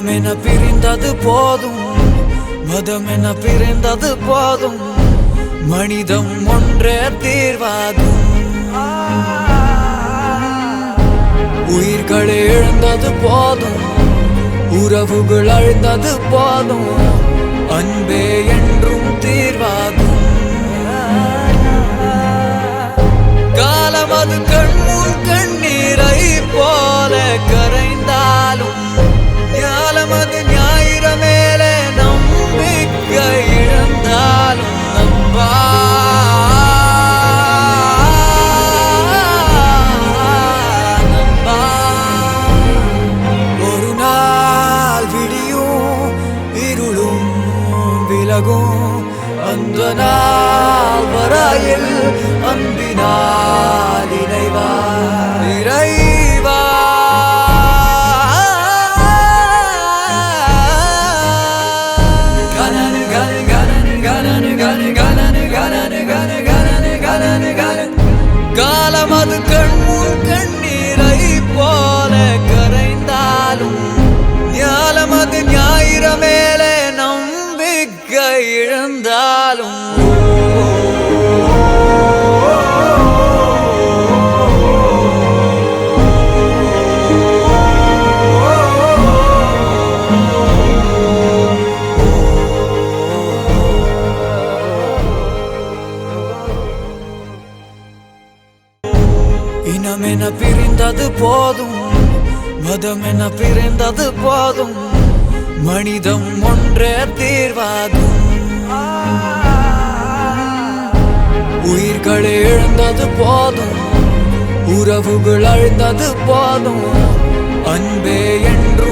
இனமென பிரிந்தது போதும், மதமென பிரிந்தது போதும், மனிதம் ஒன்றே தீர்வாகும். உயிர்கள் எழுந்தது போதும், உறவுகள் அழுந்தது போதும், அன்பே என்றும் தீர்வாகும். காலம் அது கண்முன் கண்ணீரை போல கரைந்தாலும், ஞாலம் அது ஞாயிற மேலே நம்பிக்கை இழந்தாலும், நம்பா நம்பா ஒரு நாள் விடியும், இருளும் விலகும், அந்த நாள் வரையில் அன்பினால் இறைவா இறைவா. கனனு கனு கனனு கனனு கனு கனனு கனனு கனு கனனு கனனு கனு. காலம் அது கண்முன் கண்ணீரை போல கரைந்தாலும், ஞாலம் அது ஞாயிற மேலே நம்பிக்கை இழந்தாலும், இனமென பிரிந்தது போதும், மதமென பிரிந்தது போதும், மனிதம் ஒன்றே தீர்வாகும். உயிர்கள் எழுந்தது போதும், உறவுகள் அழுந்தது போதும், அன்பே என்று